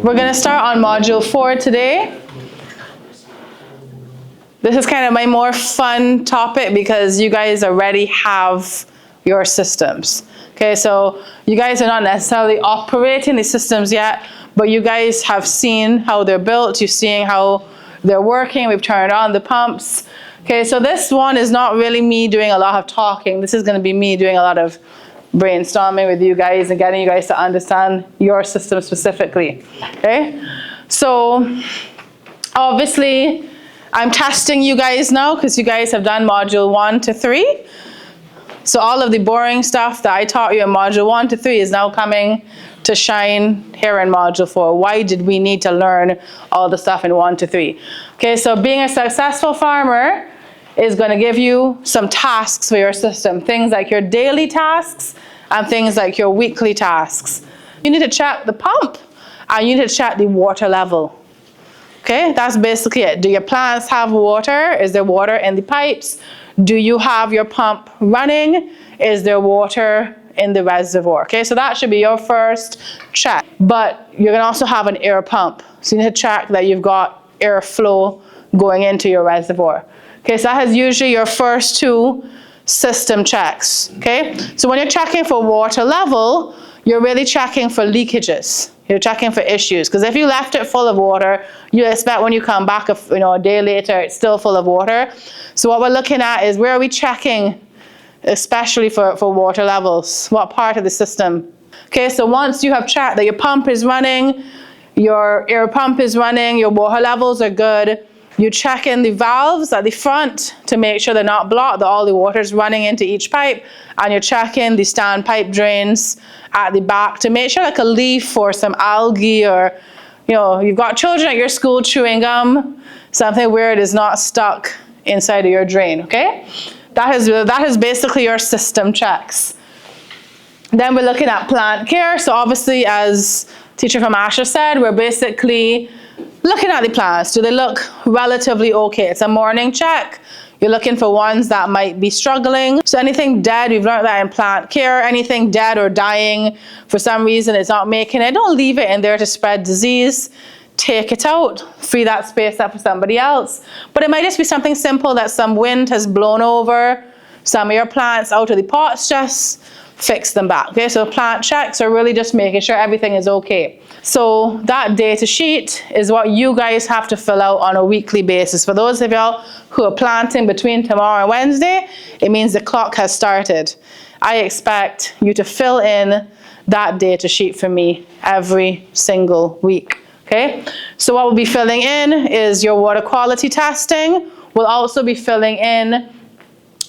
We're going to start on module 4 today. This is kind of my more fun topic because you guys already have your systems. Okay, so you guys are not necessarily operating the systems yet, but you guys have seen how they're built, you're seeing how they're working, we've turned on the pumps. Okay, so this one is not really me doing a lot of talking. This is going to be me doing a lot of brainstorming with you guys and getting you guys to understand your system specifically. Okay, so obviously I'm testing you guys now because you guys have done module 1 to 3. So all of the boring stuff that I taught you in module 1 to 3 is now coming to shine here in module 4. Why did we need to learn all the stuff in 1 to 3? Okay, so being a successful farmer is going to give you some tasks for your system, things like your daily tasks and things like your weekly tasks. You need to check the pump and you need to check the water level. Okay, that's basically it. Do your plants have water? Is there water in the pipes? Do you have your pump running? Is there water in the reservoir? Okay, so that should be your first check. But you're going to also have an air pump. So you need to check that you've got airflow going into your reservoir. Okay, so that is usually your first 2 system checks. Okay, so when you're checking for water level, you're really checking for leakages. You're checking for issues, because if you left it full of water, you expect when you come back a day later, it's still full of water. So what we're looking at is where are we checking, especially for water levels? What part of the system? Okay, so once you have checked that your pump is running, your air pump is running, your water levels are good, you check in the valves at the front to make sure they're not blocked, that all the water is running into each pipe, and you're checking the standpipe drains at the back to make sure like a leaf or some algae or, you've got children at your school chewing gum, something weird is not stuck inside of your drain, okay? That is basically your system checks. Then we're looking at plant care. So obviously, as teacher from Asher said, we're basically looking at the plants. Do they look relatively okay? It's a morning check. You're looking for ones that might be struggling. So anything dead, we've learned that in plant care, anything dead or dying for some reason it's not making it, don't leave it in there to spread disease. Take it out, free that space up for somebody else. But it might just be something simple that some wind has blown over some of your plants out of the pots, just fix them back. Okay, so plant checks are really just making sure everything is okay. So that data sheet is what you guys have to fill out on a weekly basis. For those of y'all who are planting between tomorrow and Wednesday, it means the clock has started. I expect you to fill in that data sheet for me every single week. Okay, so what we'll be filling in is your water quality testing. We'll also be filling in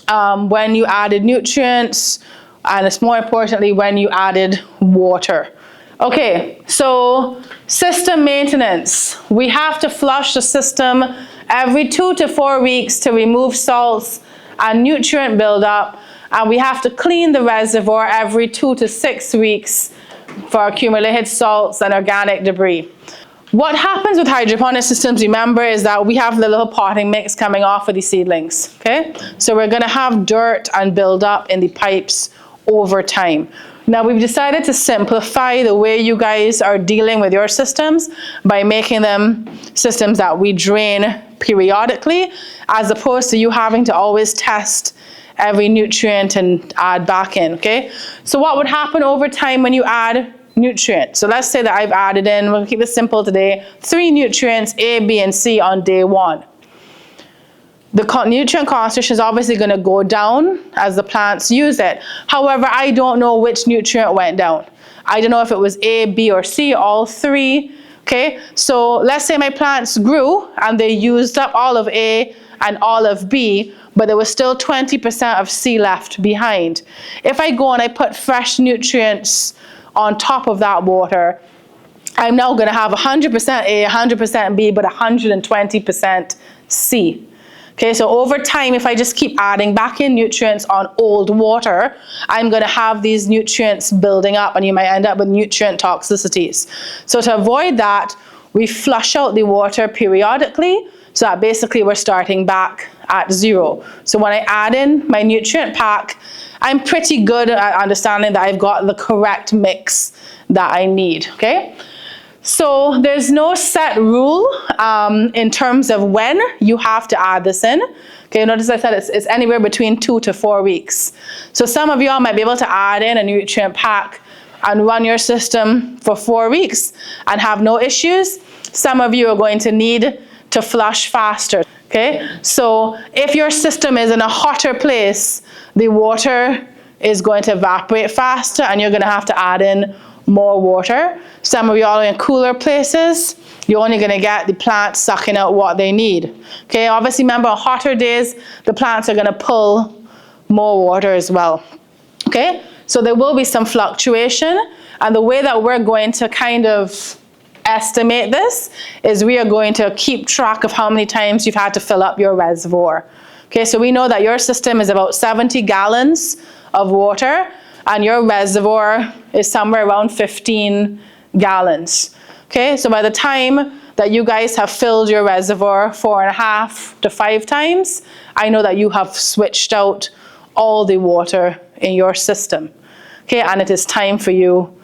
when you added nutrients, and it's more importantly when you added water. Okay, so system maintenance. We have to flush the system every 2 to 4 weeks to remove salts and nutrient buildup, and we have to clean the reservoir every 2 to 6 weeks for accumulated salts and organic debris. What happens with hydroponic systems, remember, is that we have the little potting mix coming off of the seedlings, okay? So we're gonna have dirt and build up in the pipes over time. Now we've decided to simplify the way you guys are dealing with your systems by making them systems that we drain periodically, as opposed to you having to always test every nutrient and add back in, okay? So what would happen over time when you add nutrients? So let's say that I've added in, we'll keep this simple today, 3 nutrients, A, B, and C on day 1. The nutrient concentration is obviously going to go down as the plants use it. However, I don't know which nutrient went down. I don't know if it was A, B, or C, all 3. Okay, so let's say my plants grew and they used up all of A and all of B, but there was still 20% of C left behind. If I go and I put fresh nutrients on top of that water, I'm now going to have 100% A, 100% B, but 120% C. Okay, so over time, if I just keep adding back in nutrients on old water, I'm going to have these nutrients building up, and you might end up with nutrient toxicities. So to avoid that, we flush out the water periodically, so that basically we're starting back at 0. So when I add in my nutrient pack, I'm pretty good at understanding that I've got the correct mix that I need, okay? So there's no set rule in terms of when you have to add this in. Okay, notice I said it's anywhere between 2 to 4 weeks. So some of y'all might be able to add in a nutrient pack and run your system for 4 weeks and have no issues. Some of you are going to need to flush faster. Okay, so if your system is in a hotter place, the water is going to evaporate faster and you're going to have to add in more water. Some of y'all are in cooler places, you're only going to get the plants sucking out what they need. Okay, obviously remember on hotter days, the plants are going to pull more water as well. Okay, so there will be some fluctuation, and the way that we're going to kind of estimate this is we are going to keep track of how many times you've had to fill up your reservoir. Okay, so we know that your system is about 70 gallons of water and your reservoir is somewhere around 15 gallons. Okay, so by the time that you guys have filled your reservoir 4.5 to 5 times, I know that you have switched out all the water in your system. Okay, and it is time for you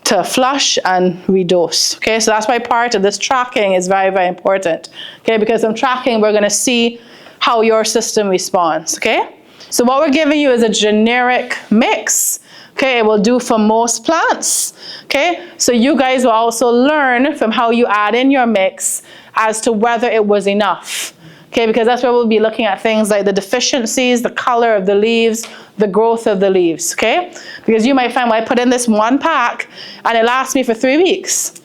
to flush and redose. Okay, so that's why part of this tracking is very, very important. Okay, because in tracking, we're going to see how your system responds. Okay, so what we're giving you is a generic mix. Okay, it will do for most plants. Okay, so you guys will also learn from how you add in your mix as to whether it was enough. Okay, because that's where we'll be looking at things like the deficiencies, the color of the leaves, the growth of the leaves. Okay, because you might find, well, I put in this one pack and it lasts me for 3 weeks.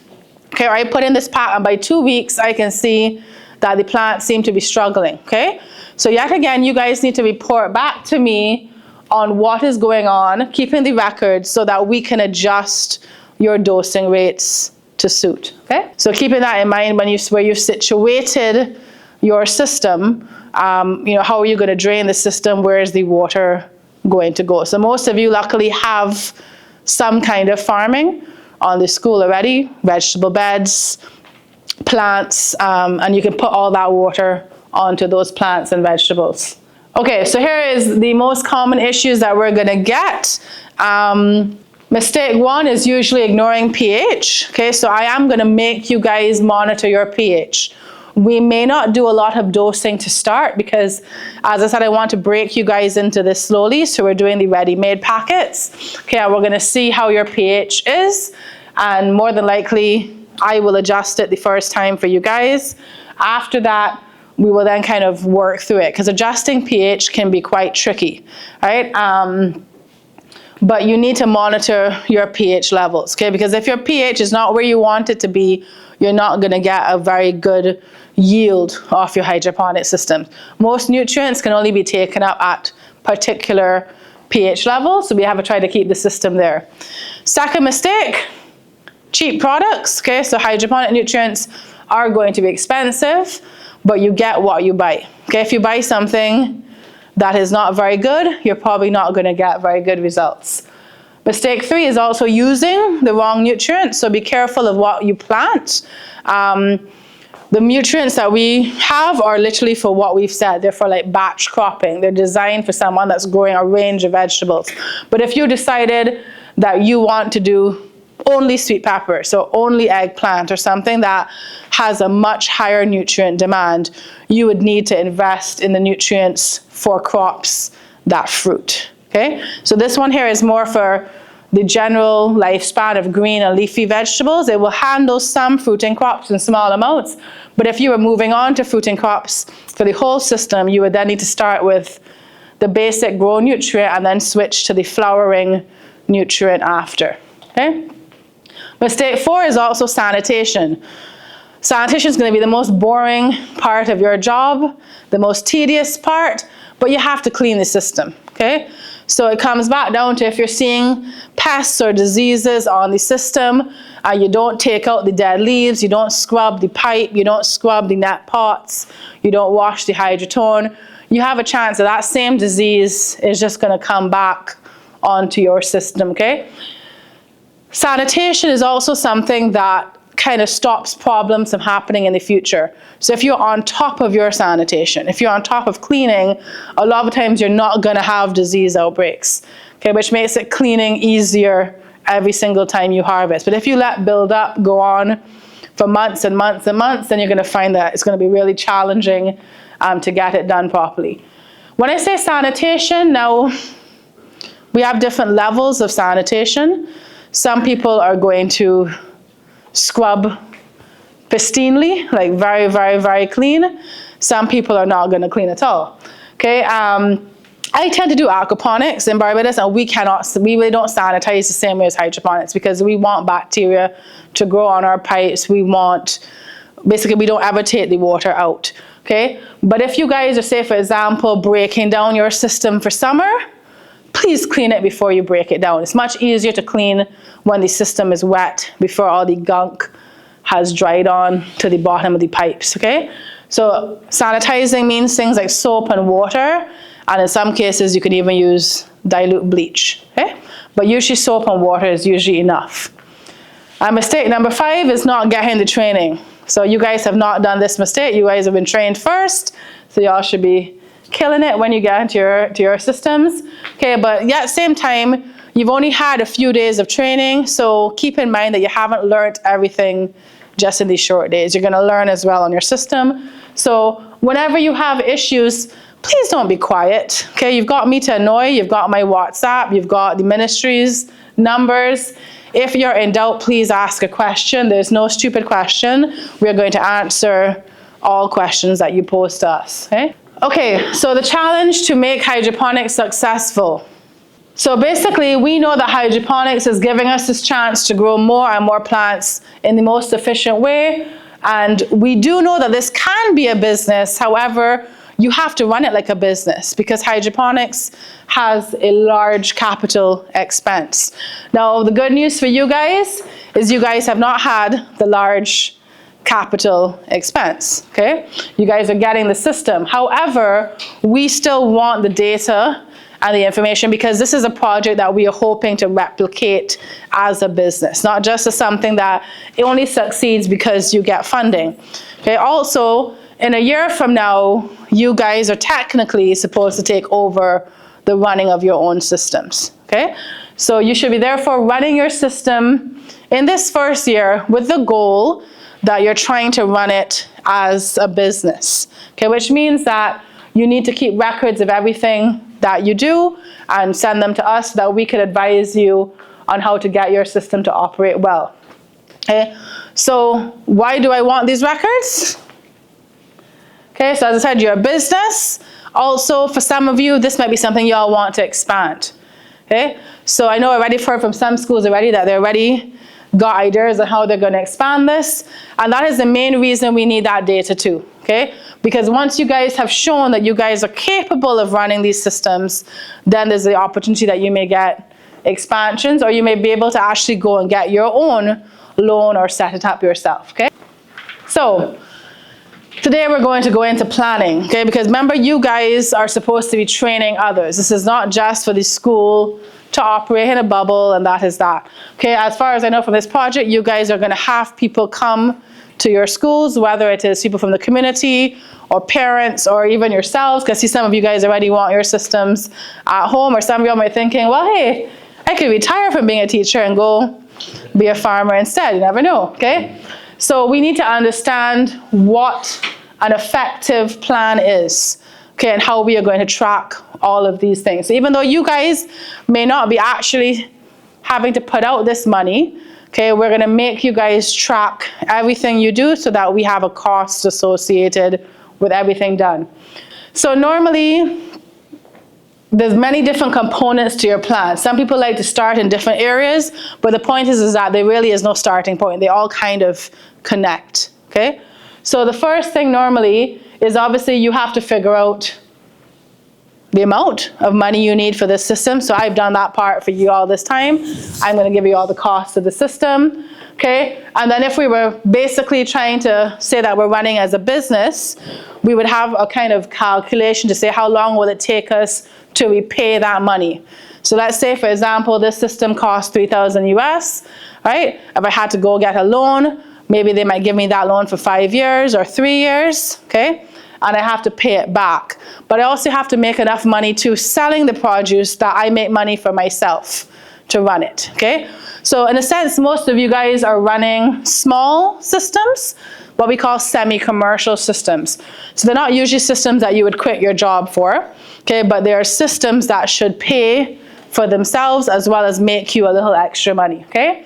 Okay, or I put in this pack and by 2 weeks I can see that the plants seem to be struggling. Okay, so yet again, you guys need to report back to me on what is going on, keeping the records so that we can adjust your dosing rates to suit. Okay, so keeping that in mind when where you've situated your system, you know, how are you going to drain the system? Where is the water going to go? So most of you luckily have some kind of farming on the school already, vegetable beds, plants, and you can put all that water onto those plants and vegetables. Okay, so here is the most common issues that we're going to get. Mistake 1 is usually ignoring pH. Okay, so I am going to make you guys monitor your pH. We may not do a lot of dosing to start because, as I said, I want to break you guys into this slowly. So we're doing the ready-made packets. Okay, we're going to see how your pH is, and more than likely, I will adjust it the first time for you guys. After that, we will then kind of work through it because adjusting pH can be quite tricky, right? But you need to monitor your pH levels, okay? Because if your pH is not where you want it to be, you're not going to get a very good yield off your hydroponic system. Most nutrients can only be taken up at particular pH levels, so we have to try to keep the system there. Second mistake, cheap products, okay? So hydroponic nutrients are going to be expensive, but you get what you buy. Okay, if you buy something that is not very good, you're probably not going to get very good results. Mistake 3 is also using the wrong nutrients, so be careful of what you plant. The nutrients that we have are literally for what we've said. They're for like batch cropping. They're designed for someone that's growing a range of vegetables. But if you decided that you want to do only sweet pepper, so only eggplant or something that has a much higher nutrient demand, you would need to invest in the nutrients for crops that fruit. Okay, so this one here is more for the general lifespan of green and leafy vegetables. It will handle some fruiting crops in small amounts, but if you were moving on to fruiting crops for the whole system, you would then need to start with the basic grow nutrient and then switch to the flowering nutrient after. Okay. Mistake 4 is also sanitation. Sanitation is going to be the most boring part of your job, the most tedious part, but you have to clean the system, okay? So it comes back down to if you're seeing pests or diseases on the system, you don't take out the dead leaves, you don't scrub the pipe, you don't scrub the net pots, you don't wash the hydrotone, you have a chance that that same disease is just going to come back onto your system, okay? Sanitation is also something that kind of stops problems from happening in the future. So if you're on top of your sanitation, if you're on top of cleaning, a lot of times you're not going to have disease outbreaks, okay, which makes it cleaning easier every single time you harvest. But if you let build up go on for months and months and months, then you're going to find that it's going to be really challenging to get it done properly. When I say sanitation, now we have different levels of sanitation. Some people are going to scrub pristinely, like very, very, very clean. Some people are not going to clean at all. Okay. I tend to do aquaponics in Barbados, and we really don't sanitize the same way as hydroponics because we want bacteria to grow on our pipes. Basically, we don't ever take the water out, okay? But if you guys are, say, for example, breaking down your system for summer, please clean it before you break it down. It's much easier to clean when the system is wet, before all the gunk has dried on to the bottom of the pipes, okay? So sanitizing means things like soap and water, and in some cases you can even use dilute bleach, okay? But usually soap and water is usually enough. Mistake number 5 is not getting the training. So you guys have not done this mistake. You guys have been trained first, so y'all should be killing it when you get into your systems. Okay, but yeah, at the same time, you've only had a few days of training, so keep in mind that you haven't learned everything just in these short days. You're gonna learn as well on your system. So whenever you have issues, please don't be quiet, okay? You've got me to annoy, you've got my WhatsApp, you've got the ministry's numbers. If you're in doubt, please ask a question. There's no stupid question. We're going to answer all questions that you pose to us, okay? Okay, so the challenge to make hydroponics successful. So basically, we know that hydroponics is giving us this chance to grow more and more plants in the most efficient way. And we do know that this can be a business. However, you have to run it like a business because hydroponics has a large capital expense. Now, the good news for you guys is you guys have not had the large capital expense, okay? You guys are getting the system. However, we still want the data and the information because this is a project that we are hoping to replicate as a business, not just as something that it only succeeds because you get funding. Okay, also, in a year from now, you guys are technically supposed to take over the running of your own systems, okay? So you should be therefore running your system in this first year with the goal that you're trying to run it as a business, okay? Which means that you need to keep records of everything that you do and send them to us so that we could advise you on how to get your system to operate well, okay? So why do I want these records? Okay, so as I said, you're a business. Also, for some of you, this might be something y'all want to expand. Okay, so I know I already heard from some schools already that they already got ideas on how they're going to expand this. And that is the main reason we need that data too. Okay, because once you guys have shown that you guys are capable of running these systems, then there's the opportunity that you may get expansions, or you may be able to actually go and get your own loan or set it up yourself. Okay, so today we're going to go into planning, okay? Because remember, you guys are supposed to be training others. This is not just for the school to operate in a bubble and that is that. Okay, as far as I know from this project, you guys are going to have people come to your schools, whether it is people from the community or parents or even yourselves, because see, some of you guys already want your systems at home, or some of you might be thinking, well, hey, I could retire from being a teacher and go be a farmer instead. You never know, okay? So we need to understand what an effective plan is, okay, and how we are going to track all of these things. So even though you guys may not be actually having to put out this money, okay, we're going to make you guys track everything you do so that we have a cost associated with everything done. So normally, there's many different components to your plan. Some people like to start in different areas, but the point is that there really is no starting point. They all kind of connect, okay? So the first thing normally is obviously you have to figure out the amount of money you need for this system. So I've done that part for you all this time. I'm going to give you all the costs of the system, okay? And then if we were basically trying to say that we're running as a business, we would have a kind of calculation to say how long will it take us to repay that money. So let's say, for example, this system costs $3,000 US, right? If I had to go get a loan, maybe they might give me that loan for 5 years or 3 years, okay? And I have to pay it back. But I also have to make enough money to selling the produce that I make money for myself, to run it, okay? So in a sense, most of you guys are running small systems, what we call semi-commercial systems. So they're not usually systems that you would quit your job for, okay? But they are systems that should pay for themselves as well as make you a little extra money, okay?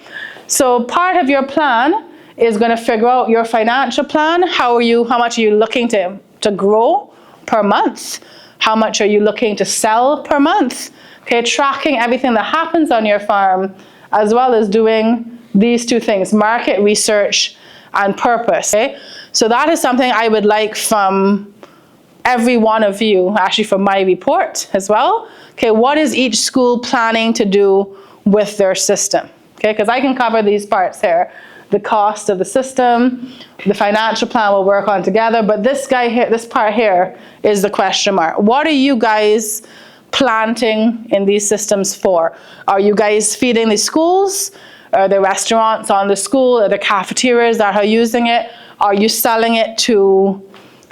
So part of your plan is going to figure out your financial plan. How much are you looking to grow per month? How much are you looking to sell per month? Okay, tracking everything that happens on your farm, as well as doing these two things, market research and purpose, okay? So that is something I would like from every one of you, actually from my report as well. Okay, what is each school planning to do with their system? Okay, because I can cover these parts here. The cost of the system, the financial plan we'll work on together, but this guy here, this part here is the question mark. What are you guys planting in these systems for? Are you guys feeding the schools? Are there restaurants on the school? Are there cafeterias that are using it? Are you selling it to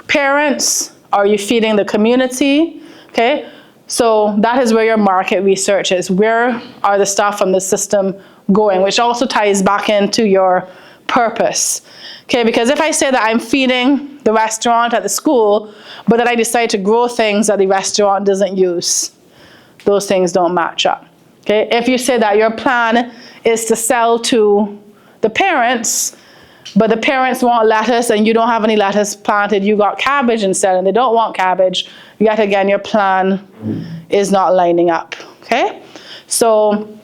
parents? Are you feeding the community? Okay, so that is where your market research is. Where are the stuff from the system going, which also ties back into your purpose. Okay, because if I say that I'm feeding the restaurant at the school, but then I decide to grow things that the restaurant doesn't use, those things don't match up. Okay, if you say that your plan is to sell to the parents, but the parents want lettuce and you don't have any lettuce planted, you got cabbage instead and they don't want cabbage, yet again your plan is not lining up. Okay, so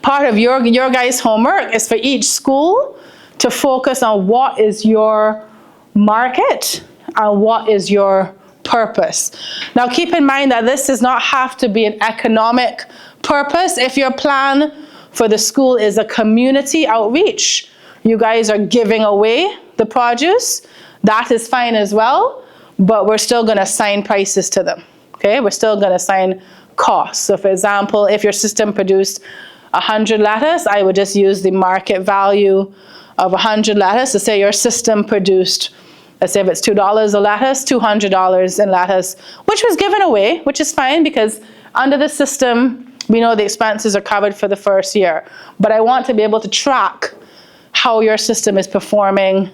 part of your guys' homework is for each school to focus on what is your market and what is your purpose. Now keep in mind that this does not have to be an economic purpose. If your plan for the school is a community outreach, you guys are giving away the produce, that is fine as well, but we're still going to assign prices to them. Okay, we're still going to assign costs. So for example, if your system produced 100 lettuce, I would just use the market value of 100 lettuce to say your system produced, let's say if it's $2 a lettuce, $200 in lettuce, which was given away, which is fine because under the system, we know the expenses are covered for the first year. But I want to be able to track how your system is performing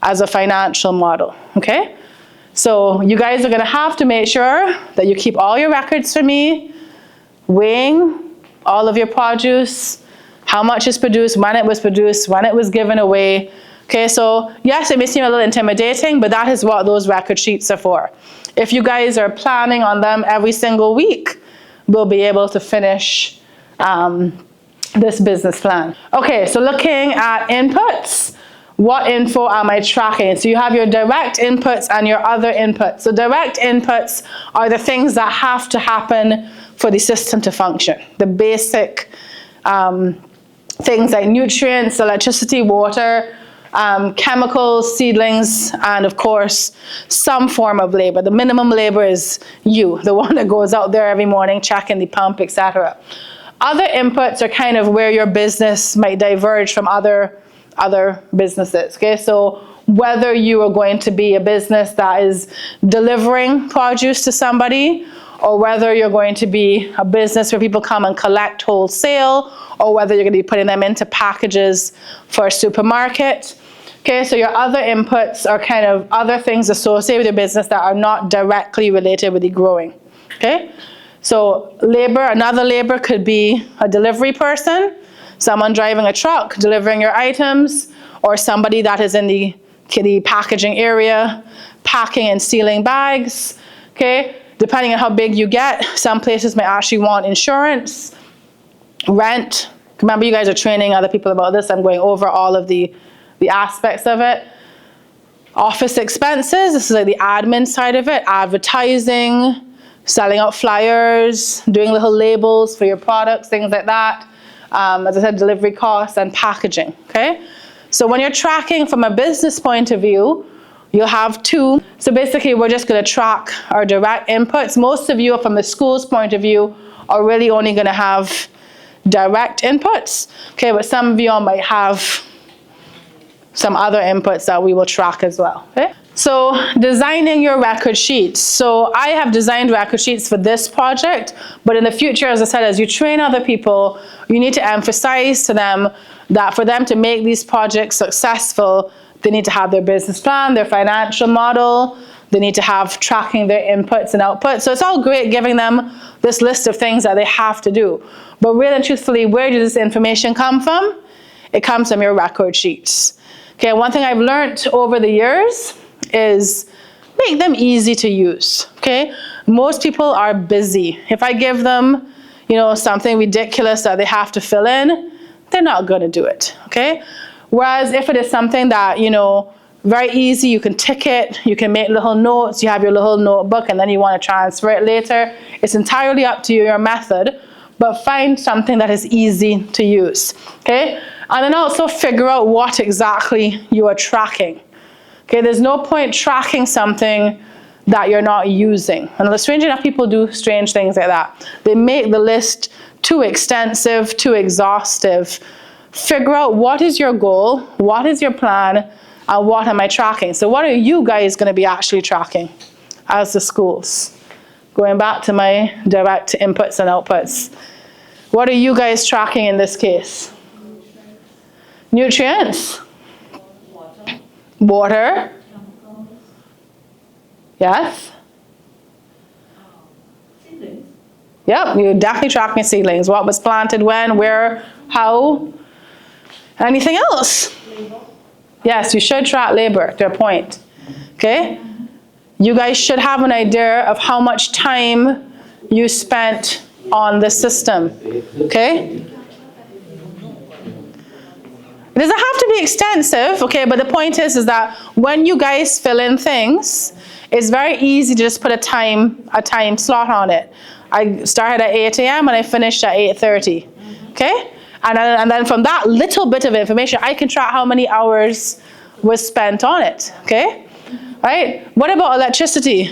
as a financial model, okay? So you guys are gonna have to make sure that you keep all your records for me, weighing all of your produce, how much is produced, when it was given away. Okay, so yes, it may seem a little intimidating, but that is what those record sheets are for. If you guys are planning on them every single week, we'll be able to finish this business plan. Okay, so looking at inputs, what info am I tracking? So you have your direct inputs and your other inputs. So direct inputs are the things that have to happen for the system to function. The basic things like nutrients, electricity, water, chemicals, seedlings, and of course, some form of labor. The minimum labor is you, the one that goes out there every morning, checking the pump, etc. Other inputs are kind of where your business might diverge from other businesses, okay? So whether you are going to be a business that is delivering produce to somebody, or whether you're going to be a business where people come and collect wholesale, or whether you're going to be putting them into packages for a supermarket. Okay, so your other inputs are kind of other things associated with your business that are not directly related with the growing. Okay, so labor, another labor could be a delivery person, someone driving a truck, delivering your items, or somebody that is in the packaging area, packing and sealing bags. Okay, depending on how big you get, some places may actually want insurance, rent. Remember, you guys are training other people about this. I'm going over all of the aspects of it. Office expenses, this is like the admin side of it, advertising, selling out flyers, doing little labels for your products, things like that. As I said, delivery costs and packaging, okay? So when you're tracking from a business point of view, you'll have two. So basically, we're just gonna track our direct inputs. Most of you, from the school's point of view, are really only gonna have direct inputs, okay? But some of you all might have some other inputs that we will track as well, okay? So designing your record sheets. So I have designed record sheets for this project, but in the future, as I said, as you train other people, you need to emphasize to them that for them to make these projects successful, they need to have their business plan, their financial model, they need to have tracking their inputs and outputs. So it's all great giving them this list of things that they have to do. But really and truthfully, where does this information come from? It comes from your record sheets. Okay, one thing I've learned over the years is make them easy to use, okay? Most people are busy. If I give them, something ridiculous that they have to fill in, they're not gonna do it, okay? Whereas if it is something that, very easy, you can tick it, you can make little notes, you have your little notebook, and then you wanna transfer it later, it's entirely up to you, your method, but find something that is easy to use, okay? And then also figure out what exactly you are tracking. Okay, there's no point tracking something that you're not using. And strange enough, people do strange things like that. They make the list too extensive, too exhaustive. Figure out what is your goal, what is your plan, and what am I tracking? So what are you guys going to be actually tracking as the schools? Going back to my direct inputs and outputs. What are you guys tracking in this case? Nutrients. Water. Yes? Seedlings. Yep, you're definitely tracking seedlings. What was planted when, where, how. Anything else? Labor. Yes, you should track labor to a point. Okay? You guys should have an idea of how much time you spent on the system. Okay? It doesn't have to be extensive, okay, but the point is that when you guys fill in things, it's very easy to just put a time slot on it. I started at 8 a.m. and I finished at 8:30, okay? And then from that little bit of information, I can track how many hours was spent on it, okay? Right? What about electricity?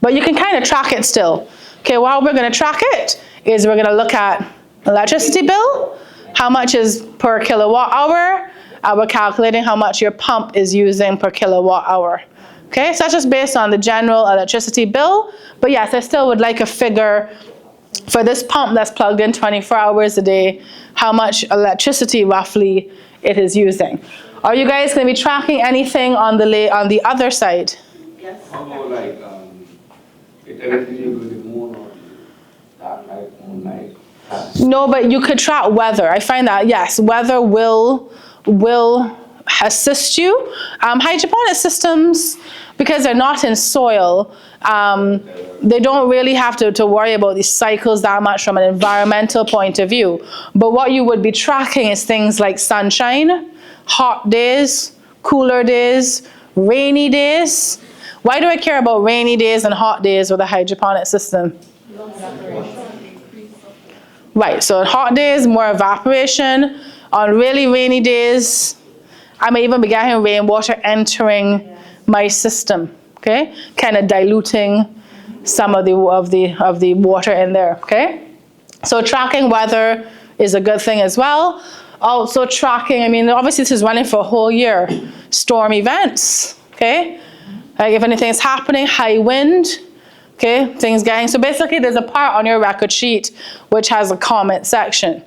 But you can kind of track it still. Okay, how we're going to track it is we're going to look at electricity bill, how much is per kilowatt hour, and we're calculating how much your pump is using per kilowatt hour. Okay, so that's just based on the general electricity bill. But yes, I still would like a figure for this pump that's plugged in 24 hours a day, how much electricity roughly it is using. Are you guys going to be tracking anything on the other side? Yes. How about like electricity with the moon or dark light, moonlight? No, but you could track weather. I find that, yes, weather will assist you. Hydroponic systems, because they're not in soil, they don't really have to worry about these cycles that much from an environmental point of view. But what you would be tracking is things like sunshine, hot days, cooler days, rainy days. Why do I care about rainy days and hot days with a hydroponic system? Right, so on hot days, more evaporation. On really rainy days, I may even be getting rainwater entering my system, okay? Kind of diluting some of the water in there, okay? So tracking weather is a good thing as well. Also tracking, I mean, obviously this is running for a whole year. Storm events, okay? Like if anything is happening, high wind, okay, things getting, so basically there's a part on your record sheet which has a comment section,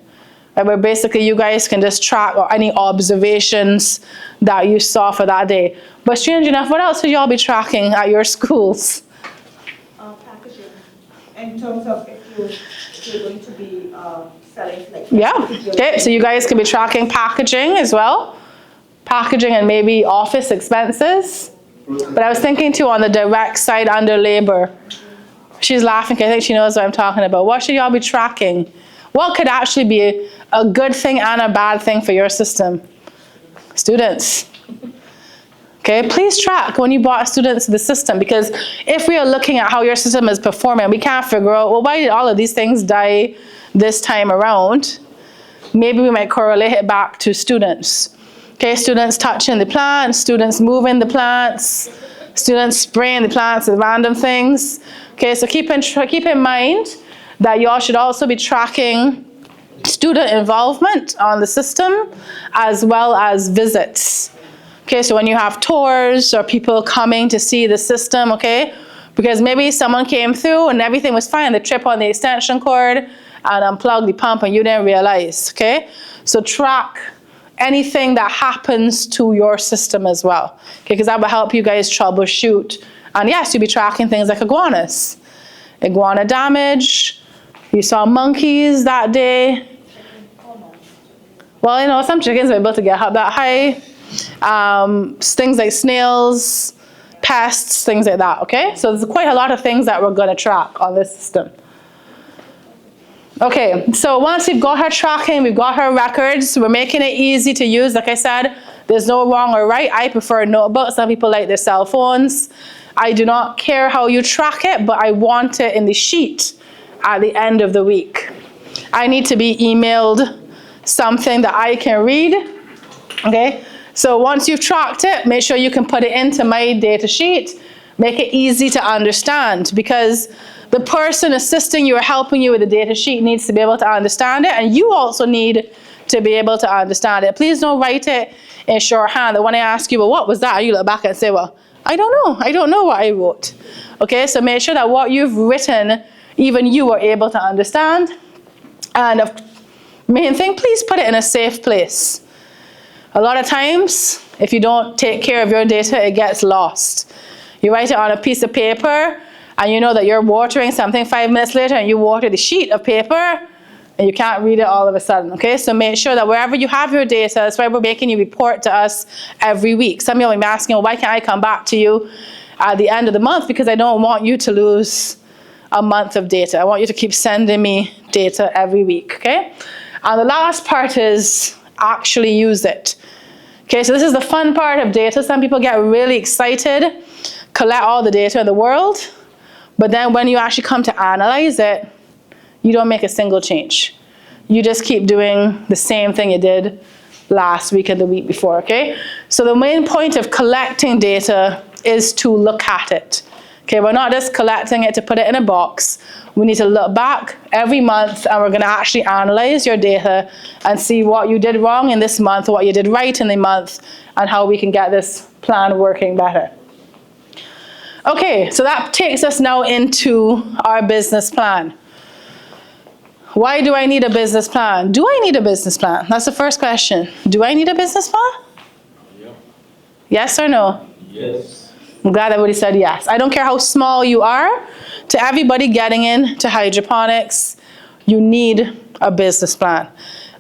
right, where basically you guys can just track or any observations that you saw for that day. But strange enough, what else would y'all be tracking at your schools? Packaging. In terms of if you're going to be selling like... Yeah, okay, so you guys can be tracking packaging as well. Packaging and maybe office expenses. But I was thinking too on the direct side under labor. She's laughing because I think she knows what I'm talking about. What should y'all be tracking? What could actually be a good thing and a bad thing for your system? Students. Okay, please track when you brought students to the system, because if we are looking at how your system is performing, we can't figure out, well, why did all of these things die this time around? Maybe we might correlate it back to students. Okay, students touching the plants, students moving the plants, students spraying the plants with random things. Okay, so keep in mind that y'all should also be tracking student involvement on the system, as well as visits. Okay, so when you have tours or people coming to see the system, okay, because maybe someone came through and everything was fine, they trip on the extension cord and unplug the pump and you didn't realize, okay? So track anything that happens to your system as well, okay, because that will help you guys troubleshoot. And yes, you'll be tracking things like iguanas. Iguana damage, you saw monkeys that day. Well, you know, some chickens are able to get up that high. Things like snails, pests, things like that, okay? So there's quite a lot of things that we're gonna track on this system. Okay, so once we've got her tracking, we've got her records, we're making it easy to use. Like I said, there's no wrong or right. I prefer notebooks. Some people like their cell phones. I do not care how you track it, but I want it in the sheet at the end of the week. I need to be emailed something that I can read, okay? So once you've tracked it, make sure you can put it into my data sheet. Make it easy to understand, because the person assisting you or helping you with the data sheet needs to be able to understand it, and you also need to be able to understand it. Please don't write it in shorthand that when I ask you, well, what was that? And you look back and say, well, I don't know what I wrote. Okay, so make sure that what you've written, even you are able to understand. And the main thing, please put it in a safe place. A lot of times, if you don't take care of your data, it gets lost. You write it on a piece of paper, and you know that you're watering something 5 minutes later, and you water the sheet of paper, and you can't read it all of a sudden, okay? So make sure that wherever you have your data, that's why we're making you report to us every week. Some of you will be asking, well, why can't I come back to you at the end of the month? Because I don't want you to lose a month of data. I want you to keep sending me data every week, okay? And the last part is actually use it. Okay, so this is the fun part of data. Some people get really excited, collect all the data in the world, but then when you actually come to analyze it, you don't make a single change. You just keep doing the same thing you did last week and the week before, okay? So the main point of collecting data is to look at it. Okay, we're not just collecting it to put it in a box. We need to look back every month, and we're gonna actually analyze your data and see what you did wrong in this month, what you did right in the month, and how we can get this plan working better. Okay, so that takes us now into our business plan. Why do I need a business plan? Do I need a business plan? That's the first question. Do I need a business plan? Yep. Yes or no? Yes. I'm glad everybody said yes. I don't care how small you are. To everybody getting into hydroponics, you need a business plan.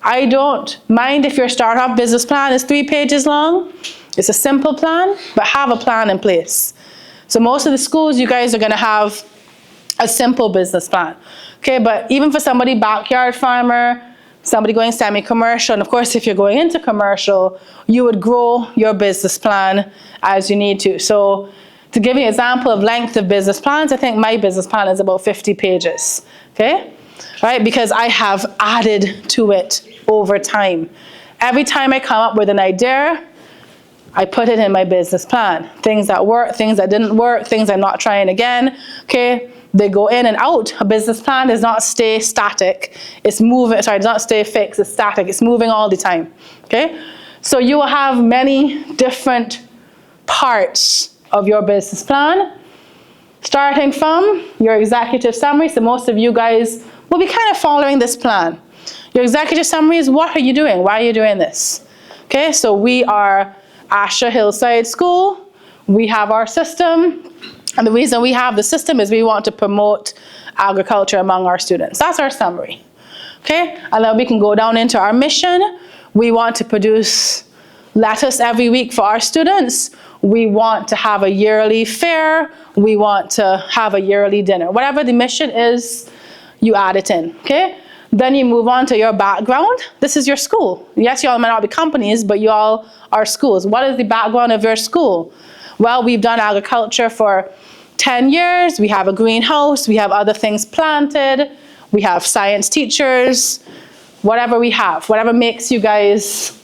I don't mind if your startup business plan is 3 pages long. It's a simple plan, but have a plan in place. So most of the schools, you guys are gonna have a simple business plan. Okay, but even for somebody backyard farmer, somebody going semi-commercial, and of course if you're going into commercial, you would grow your business plan as you need to. So to give you an example of length of business plans, I think my business plan is about 50 pages, okay? Right, because I have added to it over time. Every time I come up with an idea, I put it in my business plan. Things that work, things that didn't work, things I'm not trying again, okay? They go in and out. A business plan does not stay static. It's moving, sorry, does not stay fixed, it's static. It's moving all the time, okay? So you will have many different parts of your business plan, starting from your executive summary. So most of you guys will be kind of following this plan. Your executive summary is, what are you doing? Why are you doing this? Okay, so we are Asher Hillside School. We have our system. And the reason we have the system is we want to promote agriculture among our students. That's our summary, okay? And then we can go down into our mission. We want to produce lettuce every week for our students. We want to have a yearly fair. We want to have a yearly dinner. Whatever the mission is, you add it in, okay? Then you move on to your background. This is your school. Yes, you all might not be companies, but you all are schools. What is the background of your school? Well, we've done agriculture for 10 years. We have a greenhouse. We have other things planted. We have science teachers. Whatever we have, whatever makes you guys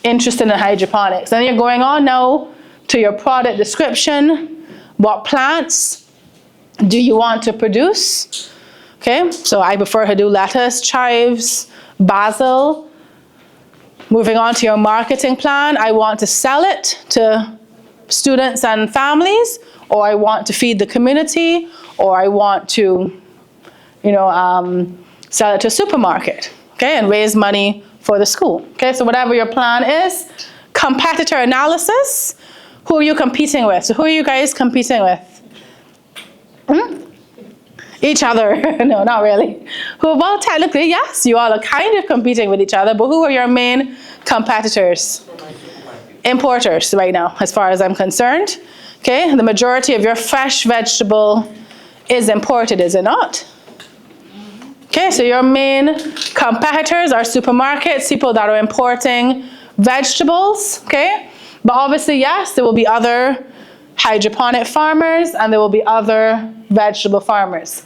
interested in hydroponics. And you're going on now to your product description. What plants do you want to produce? Okay, so I prefer to do lettuce, chives, basil. Moving on to your marketing plan, I want to sell it to students and families, or I want to feed the community, or I want to, sell it to a supermarket, okay, and raise money for the school. Okay, so whatever your plan is, competitor analysis, who are you competing with? So who are you guys competing with? Each other. No, not really. Well, technically, yes, you all are kind of competing with each other, but who are your main competitors? Importers right now, as far as I'm concerned. Okay, the majority of your fresh vegetable is imported, is it not? Okay, so your main competitors are supermarkets, people that are importing vegetables, okay? But obviously, yes, there will be other hydroponic farmers and there will be other vegetable farmers.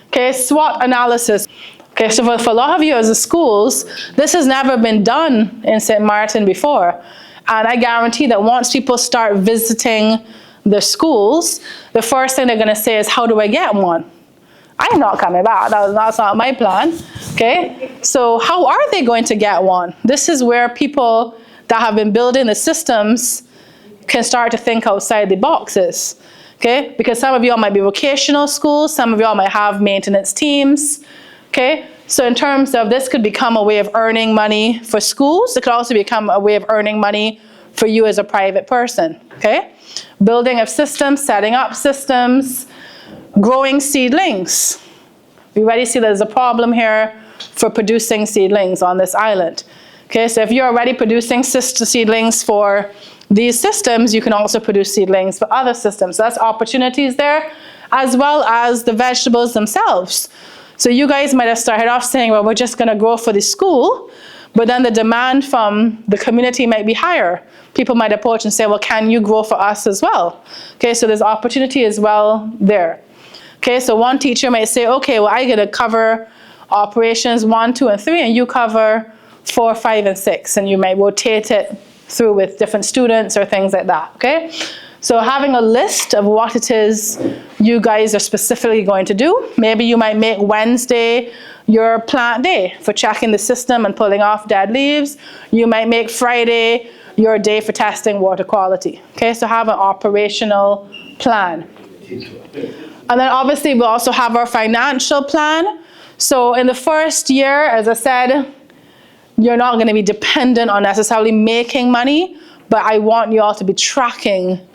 Okay, SWOT analysis. Okay, so for a lot of you as the schools, this has never been done in St. Martin before. And I guarantee that once people start visiting the schools, the first thing they're gonna say is, how do I get one? I'm not coming back, that's not my plan, okay? So how are they going to get one? This is where people that have been building the systems can start to think outside the boxes, okay? Because some of y'all might be vocational schools, some of y'all might have maintenance teams, okay? So in terms of this could become a way of earning money for schools, it could also become a way of earning money for you as a private person, okay? Building of systems, setting up systems, growing seedlings. We already see there's a problem here for producing seedlings on this island. Okay, so if you're already producing seedlings for these systems, you can also produce seedlings for other systems. So that's opportunities there, as well as the vegetables themselves. So you guys might have started off saying, well, we're just gonna grow for the school, but then the demand from the community might be higher. People might approach and say, well, can you grow for us as well? Okay, so there's opportunity as well there. Okay, so one teacher might say, okay, well, I get to cover operations 1, 2, and 3, and you cover 4, 5, and 6, and you might rotate it through with different students or things like that, okay? So having a list of what it is you guys are specifically going to do. Maybe you might make Wednesday your plant day for checking the system and pulling off dead leaves. You might make Friday your day for testing water quality, okay? So have an operational plan. And then obviously we'll also have our financial plan. So in the first year, as I said, you're not going to be dependent on necessarily making money, but I want you all to be tracking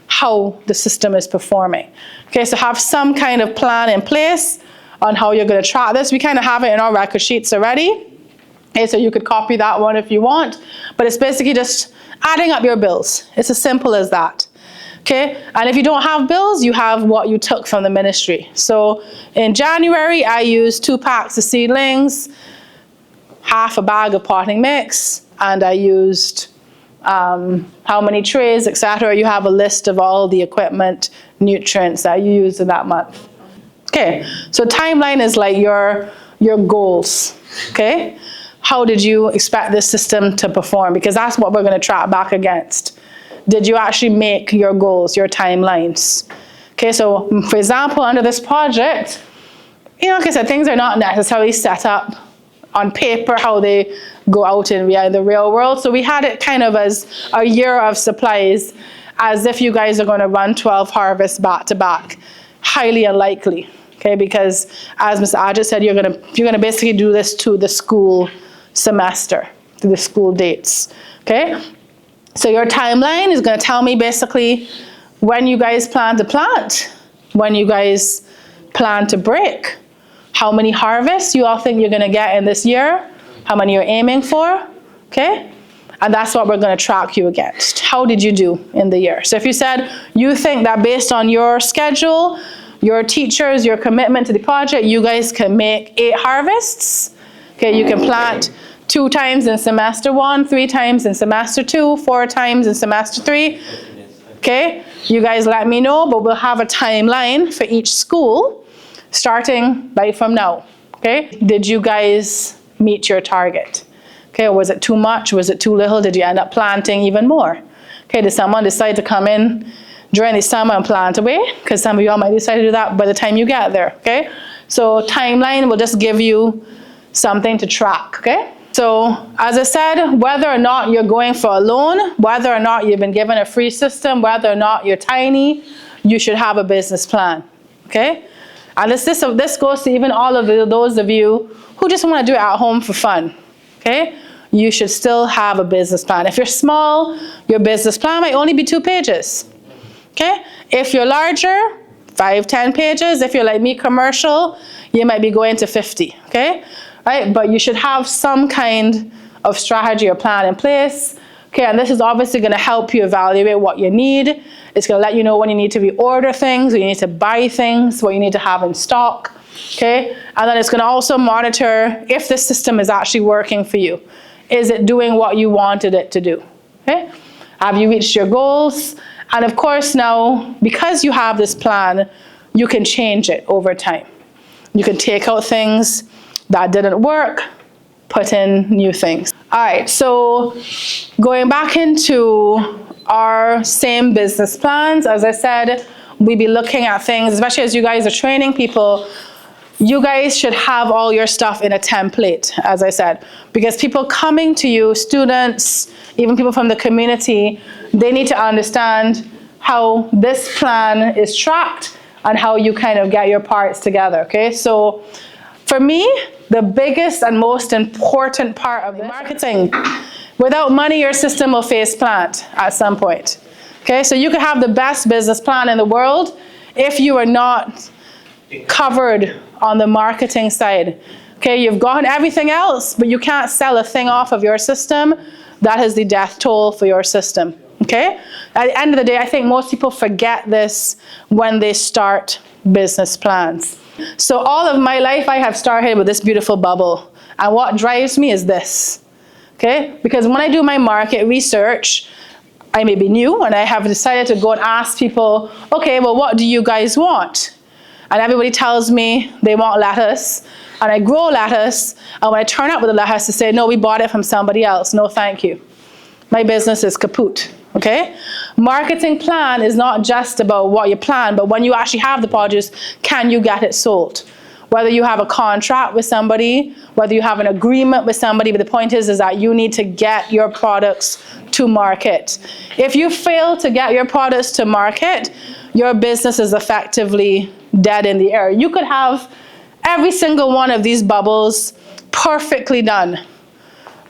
how the system is performing. Okay, so have some kind of plan in place on how you're going to track this. We kind of have it in our record sheets already. Okay, so you could copy that one if you want, but it's basically just adding up your bills. It's as simple as that. Okay, and if you don't have bills, you have what you took from the ministry. So in January, I used 2 packs of seedlings, half a bag of potting mix, and I used how many trays, etc. You have a list of all the equipment, nutrients that you used in that month. Okay, so timeline is like your goals, okay? How did you expect this system to perform? Because that's what we're going to track back against. Did you actually make your goals, your timelines? Okay, so for example, under this project, like I said, things are not necessarily set up on paper how they go out in the real world. So we had it kind of as a year of supplies, as if you guys are going to run 12 harvests back to back. Highly unlikely, okay? Because as Mr. Ajit said, you're gonna basically do this to the school semester, to the school dates, okay? So your timeline is going to tell me basically when you guys plan to plant, when you guys plan to break, how many harvests you all think you're going to get in this year, how many you're aiming for, okay? And that's what we're going to track you against. How did you do in the year? So if you said you think that based on your schedule, your teachers, your commitment to the project, you guys can make 8 harvests, okay? You can plant 2 times in semester 1, 3 times in semester 2, 4 times in semester 3. Okay, you guys let me know, but we'll have a timeline for each school starting right from now. Okay, did you guys meet your target? Okay, or was it too much? Was it too little? Did you end up planting even more? Okay, did someone decide to come in during the summer and plant away? Because some of y'all might decide to do that by the time you get there. Okay, So timeline will just give you something to track, okay? So as I said, whether or not you're going for a loan, whether or not you've been given a free system, whether or not you're tiny, you should have a business plan, okay? And this goes to even all of those of you who just want to do it at home for fun, okay? You should still have a business plan. If you're small, your business plan might only be 2 pages, okay? If you're larger, 5, 10 pages. If you're like me, commercial, you might be going to 50, okay? Right? But you should have some kind of strategy or plan in place. Okay, and this is obviously going to help you evaluate what you need. It's going to let you know when you need to reorder things, when you need to buy things, what you need to have in stock. Okay, and then it's going to also monitor if the system is actually working for you. Is it doing what you wanted it to do? Okay, have you reached your goals? And of course now, because you have this plan, you can change it over time. You can take out things that didn't work, put in new things. All right, so going back into our same business plans, as I said, we'll be looking at things, especially as you guys are training people, you guys should have all your stuff in a template, as I said, because people coming to you, students, even people from the community, they need to understand how this plan is tracked and how you kind of get your parts together, okay? So for me, the biggest and most important part of the marketing, without money, your system will face plant at some point, okay? So you could have the best business plan in the world if you are not covered on the marketing side. Okay, you've gotten everything else, but you can't sell a thing off of your system. That is the death toll for your system. Okay? At the end of the day, I think most people forget this when they start business plans. So all of my life, I have started with this beautiful bubble. And what drives me is this. Okay? Because when I do my market research, I may be new, and I have decided to go and ask people, okay, well, what do you guys want? And everybody tells me they want lettuce, and I grow lettuce, and when I turn up with the lettuce, they say, no, we bought it from somebody else. No, thank you. My business is kaput, okay? Marketing plan is not just about what you plan, but when you actually have the produce, can you get it sold? Whether you have a contract with somebody, whether you have an agreement with somebody, but the point is that you need to get your products to market. If you fail to get your products to market, your business is effectively dead in the air. You could have every single one of these bubbles perfectly done.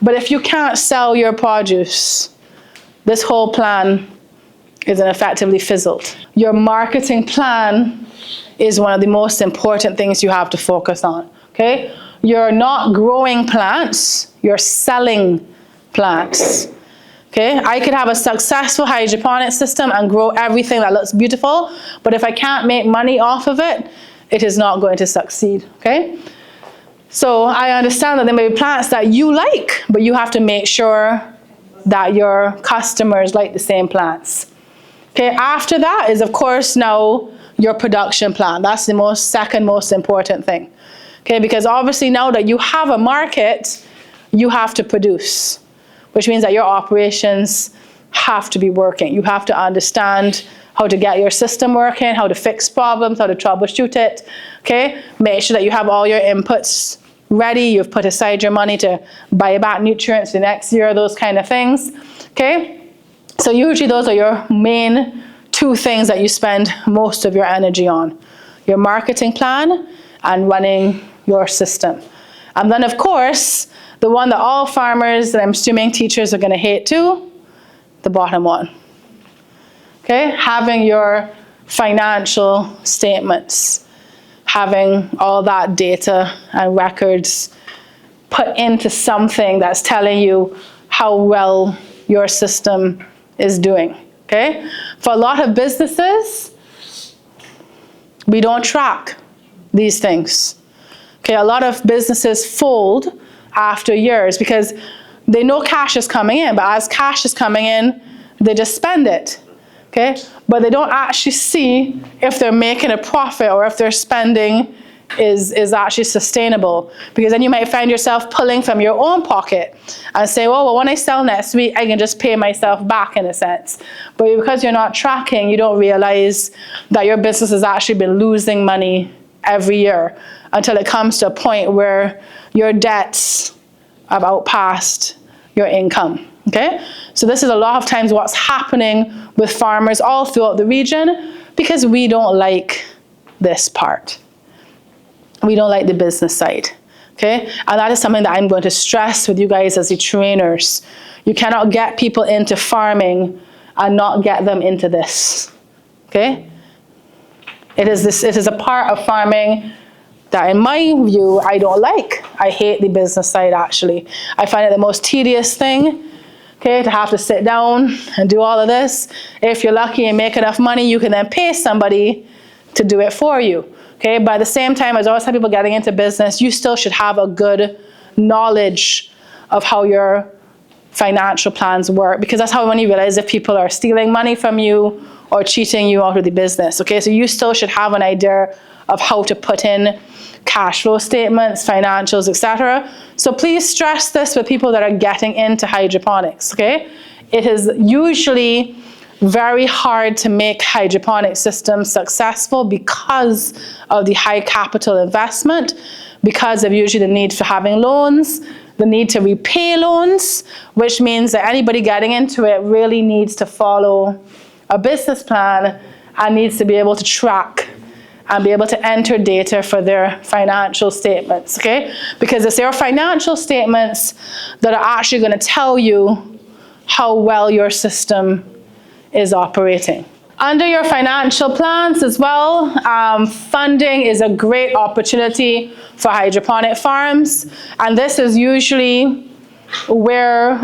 But if you can't sell your produce, this whole plan is effectively fizzled. Your marketing plan is one of the most important things you have to focus on, okay? You're not growing plants, you're selling plants. Okay, I could have a successful hydroponic system and grow everything that looks beautiful, but if I can't make money off of it, it is not going to succeed, okay? So I understand that there may be plants that you like, but you have to make sure that your customers like the same plants. Okay, after that is, of course, now your production plan. That's the second most important thing. Okay, because obviously now that you have a market, you have to produce, which means that your operations have to be working. You have to understand how to get your system working, how to fix problems, how to troubleshoot it, okay? Make sure that you have all your inputs ready, you've put aside your money to buy back nutrients the next year, those kind of things, okay? So usually those are your main 2 things that you spend most of your energy on. Your marketing plan and running your system. And then of course, the one that all farmers, and I'm assuming teachers are going to hate too, the bottom one. Okay, having your financial statements, having all that data and records put into something that's telling you how well your system is doing. Okay, for a lot of businesses, we don't track these things. Okay, a lot of businesses fold after years because they know cash is coming in, but as cash is coming in, they just spend it, okay? But they don't actually see if they're making a profit or if their spending is actually sustainable, because then you might find yourself pulling from your own pocket and say, well, when I sell next week, I can just pay myself back in a sense. But because you're not tracking, you don't realize that your business has actually been losing money every year. until it comes to a point where your debts have outpassed your income, okay? So this is a lot of times what's happening with farmers all throughout the region because we don't like this part. We don't like the business side, okay? And that is something that I'm going to stress with you guys as the trainers. You cannot get people into farming and not get them into this, okay? It is a part of farming that in my view, I don't like. I hate the business side actually. I find it the most tedious thing, okay, to have to sit down and do all of this. If you're lucky and make enough money, you can then pay somebody to do it for you, okay? But at the same time, as always have people getting into business, you still should have a good knowledge of how your financial plans work, because that's how when you realize if people are stealing money from you or cheating you out of the business, okay? So you still should have an idea of how to put in cash flow statements, financials, etc. So please stress this with people that are getting into hydroponics, okay? It is usually very hard to make hydroponic systems successful because of the high capital investment, because of usually the need for having loans, the need to repay loans, which means that anybody getting into it really needs to follow a business plan and needs to be able to track and be able to enter data for their financial statements, okay? Because it's their financial statements that are actually going to tell you how well your system is operating. Under your financial plans as well, funding is a great opportunity for hydroponic farms, and this is usually where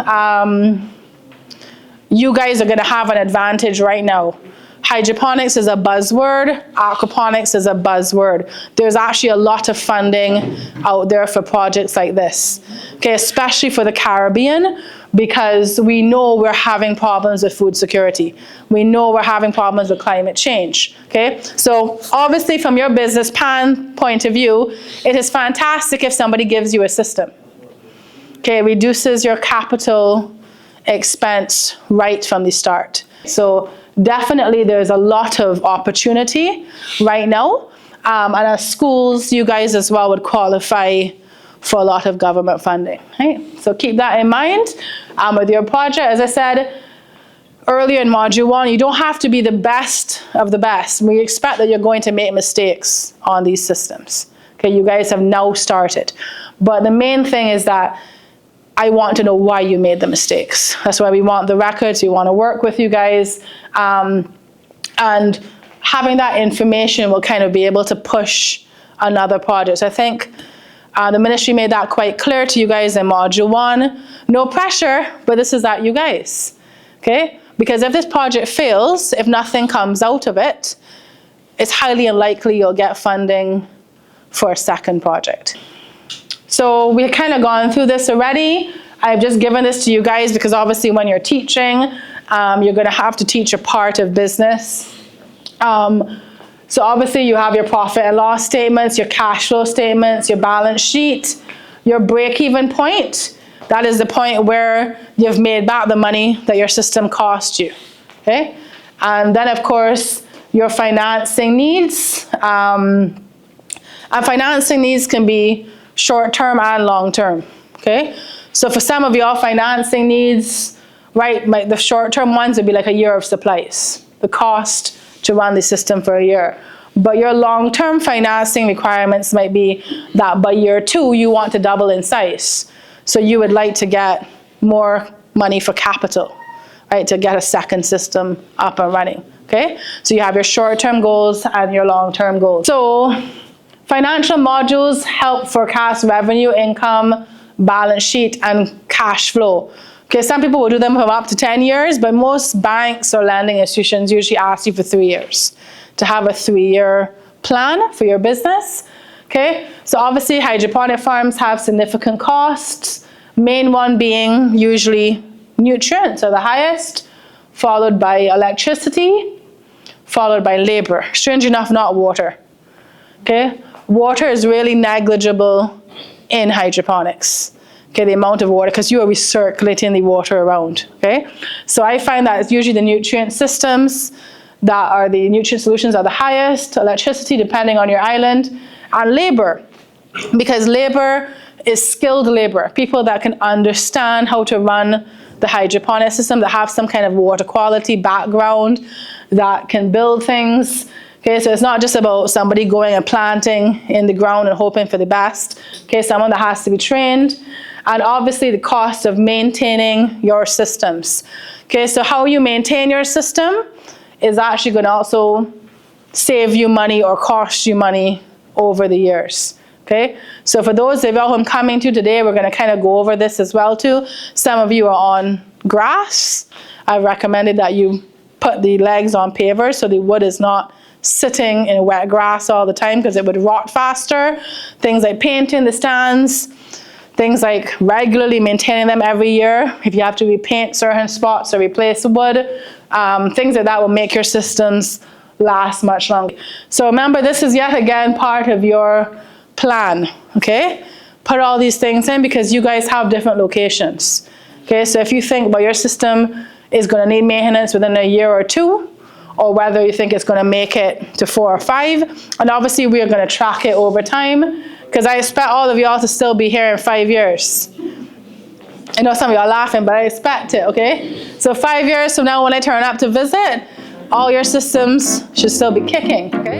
you guys are going to have an advantage right now. Hydroponics is a buzzword, aquaponics is a buzzword. There's actually a lot of funding out there for projects like this, okay, especially for the Caribbean, because we know we're having problems with food security. We know we're having problems with climate change, okay? So obviously from your business plan point of view, it is fantastic if somebody gives you a system, okay? It reduces your capital expense right from the start. So definitely there's a lot of opportunity right now. And as schools, you guys as well would qualify for a lot of government funding, right? So keep that in mind with your project. As I said earlier in module 1, you don't have to be the best of the best. We expect that you're going to make mistakes on these systems. Okay, you guys have now started. But the main thing is that I want to know why you made the mistakes. That's why we want the records. We want to work with you guys. And having that information will kind of be able to push another project. So I think the ministry made that quite clear to you guys in module 1. No pressure, but this is at you guys, okay? Because if this project fails, if nothing comes out of it, it's highly unlikely you'll get funding for a second project. So we've kind of gone through this already. I've just given this to you guys because obviously when you're teaching, you're going to have to teach a part of business. So obviously you have your profit and loss statements, your cash flow statements, your balance sheet, your break-even point. That is the point where you've made back the money that your system cost you, okay? And then of course, your financing needs. And financing needs can be short-term and long-term, okay? So for some of your financing needs, right, the short-term ones would be like a year of supplies, the cost to run the system for a year. But your long-term financing requirements might be that by year 2, you want to double in size. So you would like to get more money for capital, right, to get a second system up and running, okay? So you have your short-term goals and your long-term goals. So financial modules help forecast revenue, income, balance sheet, and cash flow. Okay, some people will do them for up to 10 years, but most banks or lending institutions usually ask you for 3 years to have a 3-year plan for your business. Okay, so obviously hydroponic farms have significant costs, main one being usually nutrients are the highest, followed by electricity, followed by labor. Strange enough, not water. Okay, water is really negligible in hydroponics. Okay, the amount of water, because you are recirculating the water around, okay? So I find that it's usually the nutrient systems that are the nutrient solutions are the highest, electricity depending on your island, and labor. because labor is skilled labor, people that can understand how to run the hydroponic system, that have some kind of water quality background, that can build things. Okay, so it's not just about somebody going and planting in the ground and hoping for the best. Okay, someone that has to be trained. And obviously the cost of maintaining your systems. Okay, so how you maintain your system is actually going to also save you money or cost you money over the years. Okay, so for those of you who I'm coming to today, we're going to kind of go over this as well too. Some of you are on grass. I recommended that you put the legs on pavers so the wood is not sitting in wet grass all the time because it would rot faster. Things like painting the stands, things like regularly maintaining them every year. If you have to repaint certain spots or replace wood, things like that will make your systems last much longer. So remember, this is yet again part of your plan, okay? Put all these things in because you guys have different locations. Okay, so if you think about your system is going to need maintenance within a year or two, or whether you think it's going to make it to 4 or 5, and obviously we are going to track it over time, because I expect all of y'all to still be here in 5 years. I know some of y'all laughing, but I expect it, okay? So 5 years from now when I turn up to visit, all your systems should still be kicking, okay?